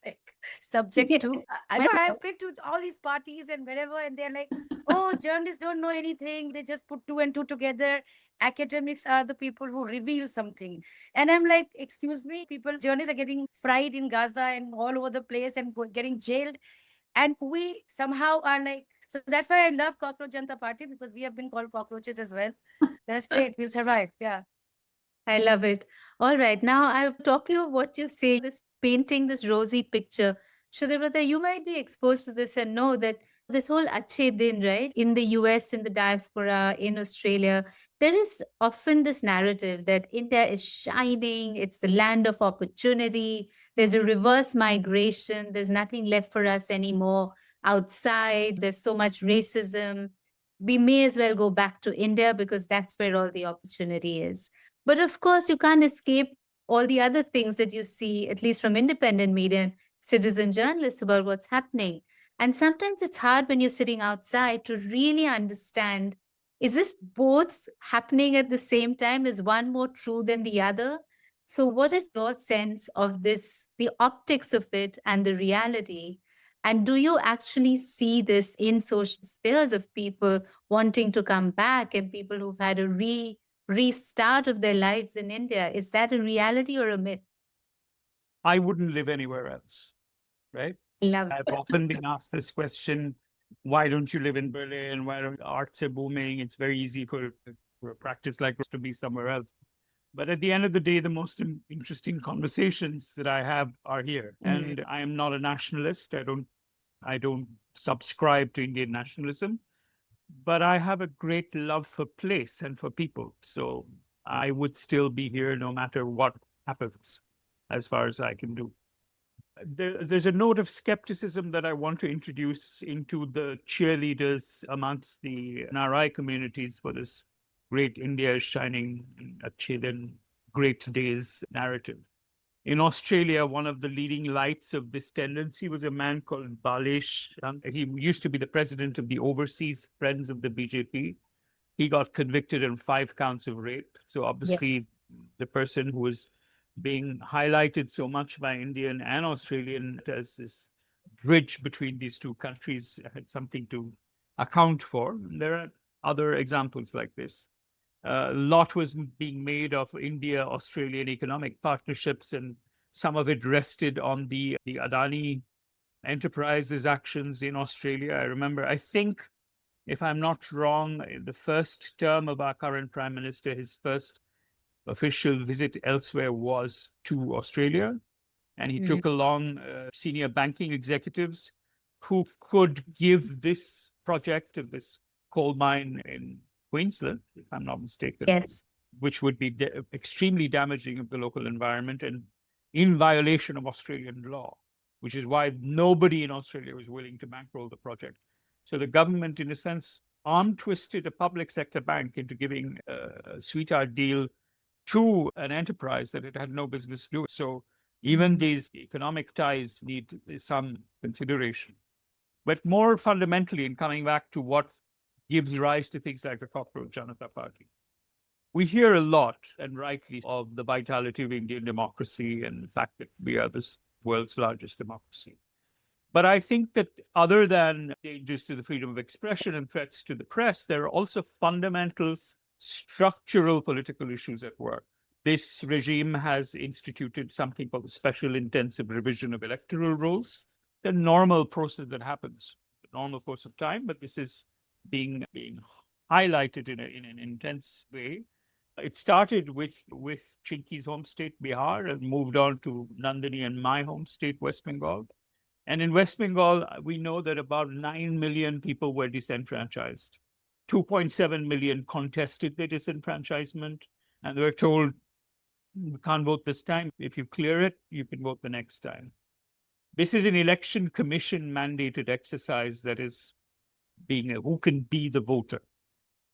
like subject to. I know I've been to all these parties and wherever, and they're like, oh, journalists don't know anything. They just put two and two together. Academics are the people who reveal something. And I'm like, excuse me, journalists are getting fried in Gaza and all over the place and getting jailed. And we somehow are like, so that's why I love Cockroach Party, because we have been called cockroaches as well. That's great. We'll survive. Yeah. I love it. All right. Now, I'm talking of what you say, this painting, this rosy picture. Shuddhabrata, you might be exposed to this and know that this whole Achhe Din, right? In the US, in the diaspora, in Australia, there is often this narrative that India is shining, it's the land of opportunity, there's a reverse migration, there's nothing left for us anymore outside, there's so much racism. We may as well go back to India because that's where all the opportunity is. But of course, you can't escape all the other things that you see, at least from independent media and citizen journalists, about what's happening. And sometimes it's hard when you're sitting outside to really understand, is this both happening at the same time? Is one more true than the other? So what is your sense of this, the optics of it and the reality? And do you actually see this in social spheres of people wanting to come back and people who've had a restart of their lives in India? Is that a reality or a myth? I wouldn't live anywhere else, right? Love I've often been asked this question, why don't you live in Berlin? Why don't arts are booming? It's very easy for a practice like this to be somewhere else. But at the end of the day, the most interesting conversations that I have are here. And I am not a nationalist. I don't subscribe to Indian nationalism, but I have a great love for place and for people. So I would still be here no matter what happens, as far as I can do. There's a note of skepticism that I want to introduce into the cheerleaders amongst the NRI communities for this great India is shining a Chilean great days narrative. In Australia, one of the leading lights of this tendency was a man called Balish. He used to be the president of the Overseas Friends of the BJP. He got convicted on 5 counts of rape. So obviously, the person who was being highlighted so much by Indian and Australian as this bridge between these two countries had something to account for. There are other examples like this. A lot was being made of India-Australian economic partnerships, and some of it rested on the Adani Enterprises actions in Australia. I remember, I think, if I'm not wrong, the first term of our current Prime Minister, his first official visit elsewhere was to Australia, and he took along senior banking executives who could give this project of this coal mine in Queensland, if I'm not mistaken, which would be extremely damaging of the local environment and in violation of Australian law, which is why nobody in Australia was willing to bankroll the project. So the government, in a sense, arm twisted a public sector bank into giving a sweetheart deal to an enterprise that it had no business doing. So even these economic ties need some consideration. But more fundamentally, in coming back to what gives rise to things like the Cockroach Party, we hear a lot, and rightly, of the vitality of Indian democracy and the fact that we are the world's largest democracy. But I think that other than dangers to the freedom of expression and threats to the press, there are also fundamental structural political issues at work. This regime has instituted something called the special intensive revision of electoral rules, the normal process that happens, the normal course of time, but this is being highlighted in an intense way. It started with Chinki's home state, Bihar, and moved on to Nandini and my home state, West Bengal. And in West Bengal, we know that about 9 million people were disenfranchised. 2.7 million contested their disenfranchisement, and they were told, you can't vote this time. If you clear it, you can vote the next time. This is an election commission mandated exercise that is being who can be the voter.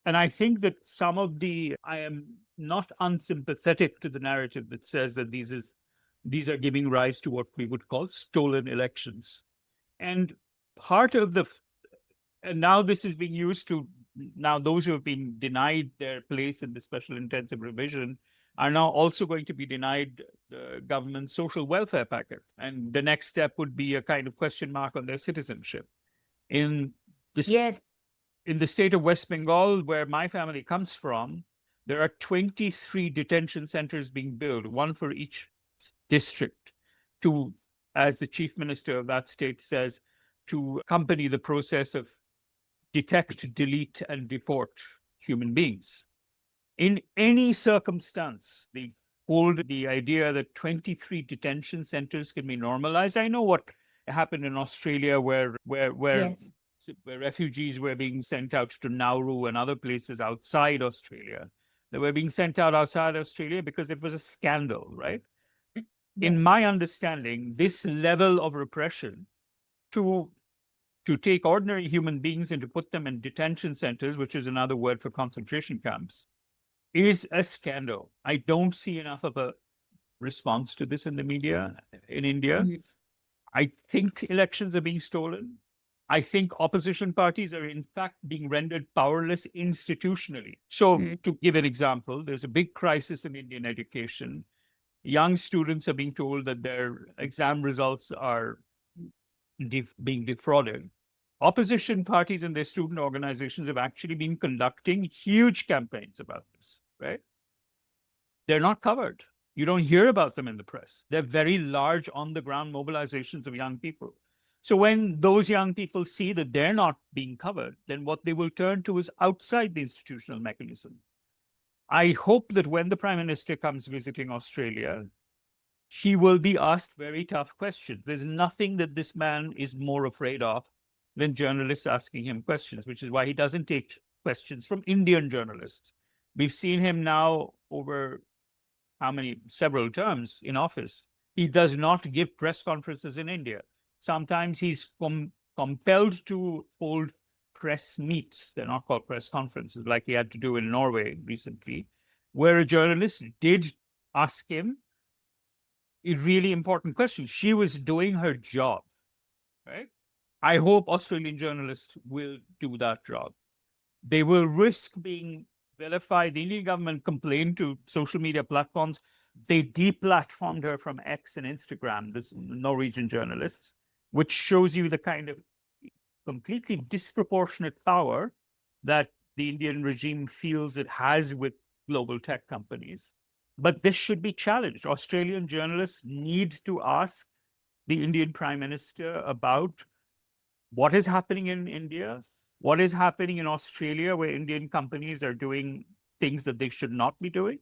And I think that I am not unsympathetic to the narrative that says that these are giving rise to what we would call stolen elections. And part of and now this is being used to, now those who have been denied their place in the special intensive revision are now also going to be denied the government's social welfare packet. And the next step would be a kind of question mark on their citizenship. In the state of West Bengal, where my family comes from, there are 23 detention centers being built, one for each district, to, as the chief minister of that state says, to accompany the process of detect, delete, and deport human beings. In any circumstance, they hold the idea that 23 detention centers can be normalized. I know what happened in Australia where refugees were being sent out to Nauru and other places outside Australia. They were being sent out outside Australia because it was a scandal, right? In my understanding, this level of repression to take ordinary human beings and to put them in detention centers, which is another word for concentration camps, is a scandal. I don't see enough of a response to this in the media in India. I think elections are being stolen. I think opposition parties are in fact being rendered powerless institutionally. So to give an example, there's a big crisis in Indian education. Young students are being told that their exam results are being defrauded. Opposition parties and their student organizations have actually been conducting huge campaigns about this, right? They're not covered. You don't hear about them in the press. They're very large on the ground mobilizations of young people. So when those young people see that they're not being covered, then what they will turn to is outside the institutional mechanism. I hope that when the Prime Minister comes visiting Australia, he will be asked very tough questions. There's nothing that this man is more afraid of than journalists asking him questions, which is why he doesn't take questions from Indian journalists. We've seen him now over several terms in office. He does not give press conferences in India. Sometimes he's compelled to hold press meets. They're not called press conferences, like he had to do in Norway recently, where a journalist did ask him a really important question. She was doing her job, right? I hope Australian journalists will do that job. They will risk being vilified. The Indian government complained to social media platforms. They deplatformed her from X and Instagram, this Norwegian journalists, which shows you the kind of completely disproportionate power that the Indian regime feels it has with global tech companies. But this should be challenged. Australian journalists need to ask the Indian Prime Minister about what is happening in India, what is happening in Australia, where Indian companies are doing things that they should not be doing,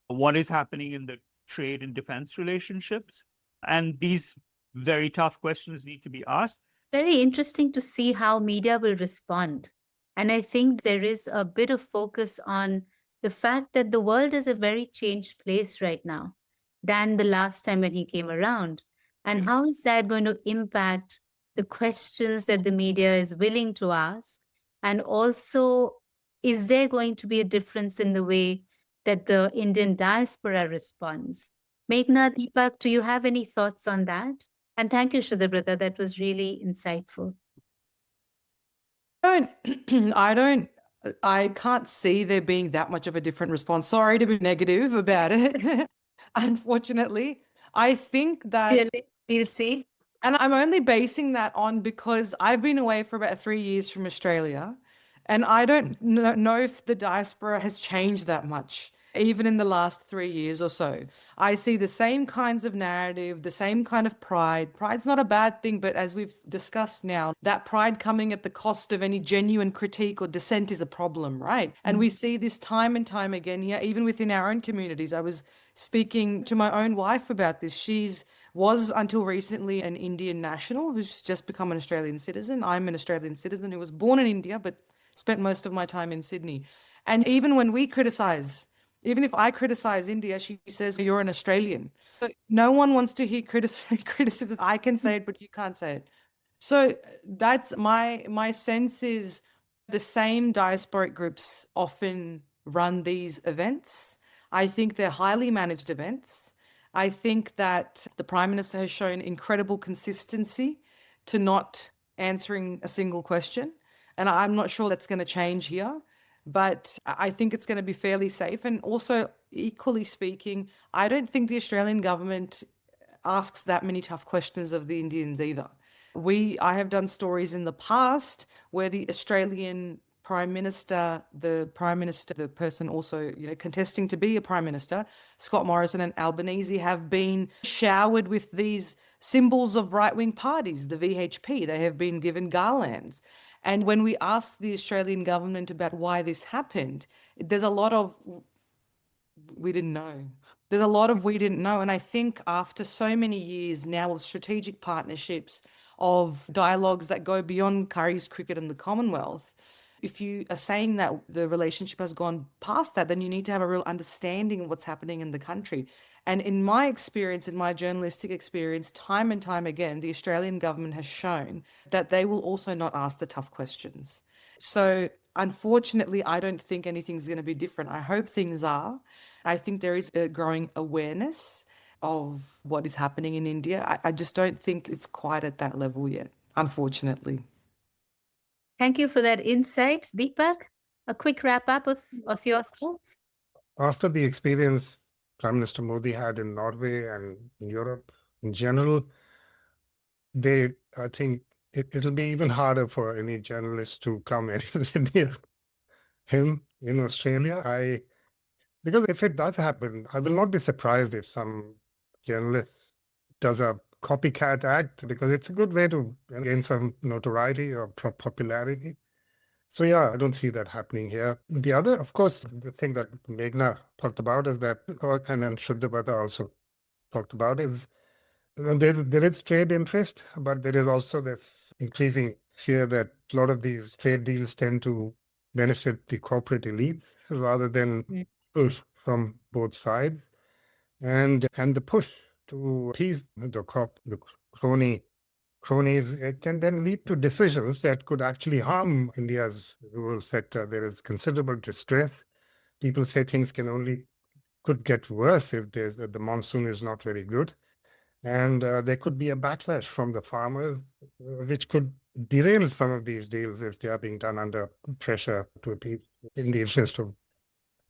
what is happening in the trade and defense relationships. And these very tough questions need to be asked. It's very interesting to see how media will respond. And I think there is a bit of focus on the fact that the world is a very changed place right now than the last time when he came around. And how is that going to impact the questions that the media is willing to ask? And also, is there going to be a difference in the way that the Indian diaspora responds? Meghna, Deepak, do you have any thoughts on that? And thank you, Shuddhabrata. That was really insightful. I can't see there being that much of a different response. Sorry to be negative about it. Unfortunately, I think that, Really? We'll see. and I'm only basing that on because I've been away for about 3 years from Australia, and I don't know if the diaspora has changed that much, even in the last 3 years or so. I see the same kinds of narrative, the same kind of pride. Pride's not a bad thing, but as we've discussed now, that pride coming at the cost of any genuine critique or dissent is a problem, right? And we see this time and time again here, even within our own communities. I was speaking to my own wife about this. Was until recently an Indian national who's just become an Australian citizen. I'm an Australian citizen who was born in India, but spent most of my time in Sydney. And even when we criticize, even if I criticize India, she says, you're an Australian. But no one wants to hear criticism. I can say it, but you can't say it. So that's my sense is the same diasporic groups often run these events. I think they're highly managed events. I think that the Prime Minister has shown incredible consistency to not answering a single question. And I'm not sure that's going to change here, but I think it's going to be fairly safe. And also, equally speaking, I don't think the Australian government asks that many tough questions of the Indians either. I have done stories in the past where the Australian Prime Minister, the person also, contesting to be a Prime Minister, Scott Morrison and Albanese, have been showered with these symbols of right-wing parties, the VHP. They have been given garlands. And when we ask the Australian government about why this happened, there's a lot of, we didn't know. There's a lot of we didn't know. And I think after so many years now of strategic partnerships, of dialogues that go beyond Curry's cricket and the Commonwealth, if you are saying that the relationship has gone past that, then you need to have a real understanding of what's happening in the country. And in my experience, in my journalistic experience, time and time again, the Australian government has shown that they will also not ask the tough questions. So unfortunately, I don't think anything's going to be different. I hope things are. I think there is a growing awareness of what is happening in India. I just don't think it's quite at that level yet, unfortunately. Thank you for that insight. Deepak, a quick wrap up of your thoughts. After the experience Prime Minister Modi had in Norway and in Europe in general, I think it'll be even harder for any journalist to come anywhere near him in Australia. Because if it does happen, I will not be surprised if some journalist does a copycat act, because it's a good way to gain some notoriety or popularity. So yeah, I don't see that happening here. The other, of course, the thing that Meghna talked about is that, and then Shuddhabrata also talked about, is there is trade interest, but there is also this increasing fear that a lot of these trade deals tend to benefit the corporate elite rather than push from both sides. And the push to appease the cronies, it can then lead to decisions that could actually harm India's rural sector. There is considerable distress. People say things could get worse if the monsoon is not very good. And there could be a backlash from the farmers, which could derail some of these deals if they are being done under pressure to appease in the interest of,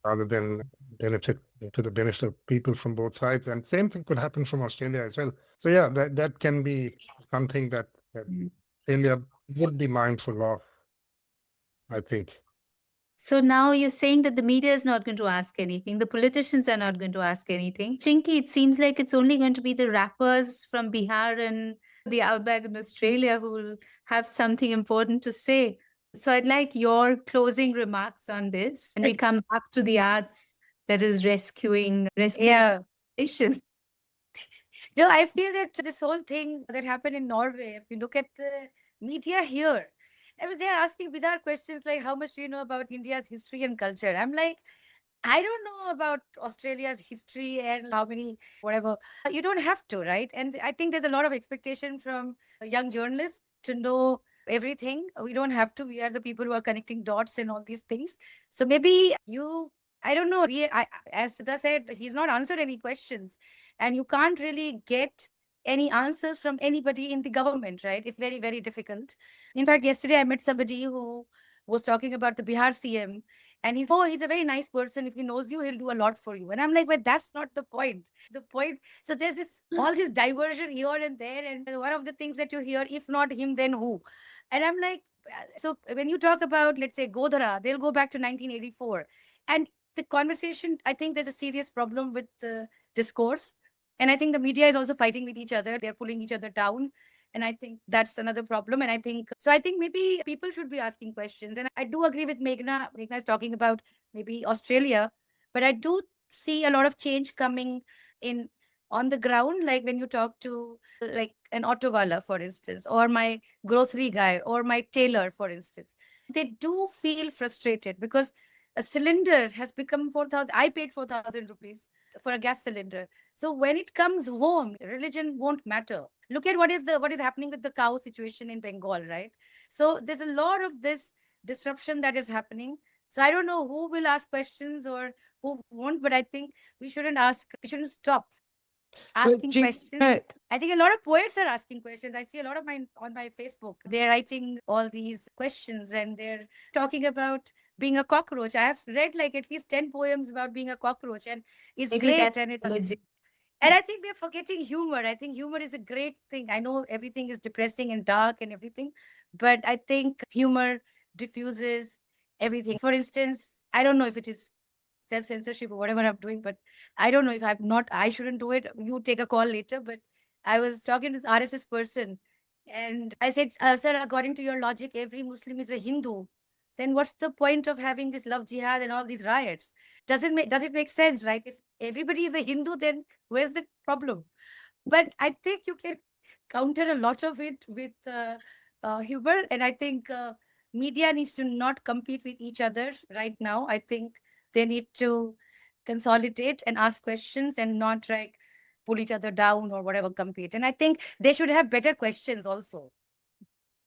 rather than benefit to the benefit of people from both sides. And same thing could happen from Australia as well. So yeah, that can be something that Australia would be mindful of, I think. So now you're saying that the media is not going to ask anything, the politicians are not going to ask anything. Chinki, it seems like it's only going to be the rappers from Bihar and the outback in Australia who will have something important to say. So I'd like your closing remarks on this. And we come back to the arts that is rescuing Yeah. nation. No, I feel that this whole thing that happened in Norway, if you look at the media here, I mean, they're asking bizarre questions like, how much do you know about India's history and culture? I'm like, I don't know about Australia's history and how many, whatever. You don't have to, right? And I think there's a lot of expectation from young journalists to know everything. We don't have to. We are the people who are connecting dots and all these things. So maybe I don't know. As Siddha said, he's not answered any questions. And you can't really get any answers from anybody in the government, right? It's very, very difficult. In fact, yesterday I met somebody who was talking about the Bihar CM. And he's a very nice person. If he knows you, he'll do a lot for you. And I'm like, but that's not the point. The point, so there's all this diversion here and there. And one of the things that you hear, if not him, then who? And I'm like, so when you talk about, let's say, Godhara, they'll go back to 1984. And the conversation, I think there's a serious problem with the discourse. And I think the media is also fighting with each other. They're pulling each other down. And I think that's another problem. And I think maybe people should be asking questions. And I do agree with Meghna. Meghna is talking about maybe Australia, but I do see a lot of change coming in on the ground. Like when you talk to like an auto wala, for instance, or my grocery guy or my tailor, for instance, they do feel frustrated because a cylinder has become 4,000. I paid 4,000 rupees for a gas cylinder. So when it comes home, religion won't matter. Look at what is happening with the cow situation in Bengal, right? So there's a lot of this disruption that is happening. So I don't know who will ask questions or who won't, but I think we shouldn't stop asking questions. I think a lot of poets are asking questions. I see a lot of mine on my Facebook. They're writing all these questions and they're talking about being a cockroach. I have read like at least 10 poems about being a cockroach, and it's Maybe great. that's And it's legit. and I think we're forgetting humor. I think humor is a great thing. I know everything is depressing and dark and everything, but I think humor diffuses everything. For instance, I don't know if it is self-censorship or whatever I'm doing, but I don't know if I shouldn't do it. You take a call later, but I was talking to this RSS person and I said, sir, according to your logic, every Muslim is a Hindu. Then what's the point of having this love jihad and all these riots? Does it make sense, right? If everybody is a Hindu, then where's the problem? But I think you can counter a lot of it with humor. And I think media needs to not compete with each other right now. I think they need to consolidate and ask questions and not like pull each other down or whatever, compete. And I think they should have better questions also.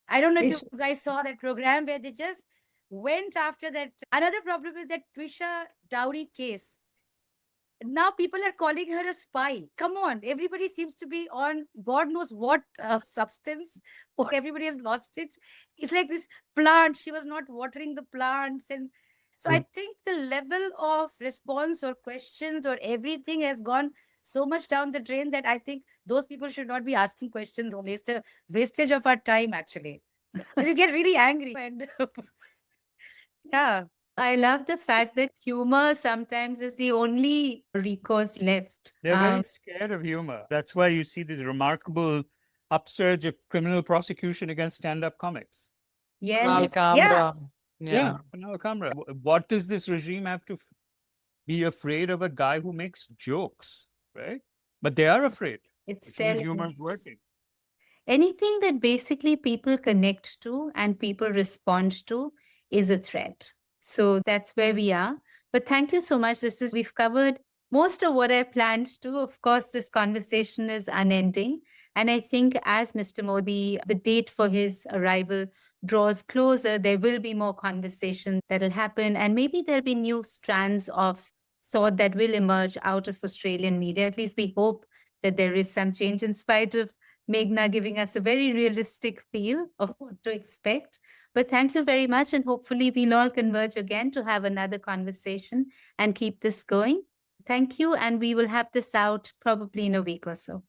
I don't know if you guys saw that program where they just went after that. Another problem is that Twisha dowry case. Now people are calling her a spy. Come on, everybody seems to be on God knows what substance, or everybody has lost it. It's like this plant, she was not watering the plants. And so I think the level of response or questions or everything has gone so much down the drain that I think those people should not be asking questions only. It's a wastage of our time, actually. You get really angry. And yeah. I love the fact that humor sometimes is the only recourse left. They're very scared of humor. That's why you see this remarkable upsurge of criminal prosecution against stand-up comics. Yes. Camera. Yeah, no camera. What does this regime have to be afraid of a guy who makes jokes, right? But they are afraid. It's Which means telling. humor is working. Anything that basically people connect to and people respond to is a threat. So that's where we are. But thank you so much. We've covered most of what I planned to. Of course, this conversation is unending. And I think as Mr. Modi, the date for his arrival draws closer, there will be more conversation that'll happen. And maybe there'll be new strands of thought that will emerge out of Australian media. At least we hope that there is some change in spite of Meghna giving us a very realistic feel of what to expect. But thank you very much. And hopefully we'll all converge again to have another conversation and keep this going. Thank you. And we will have this out probably in a week or so.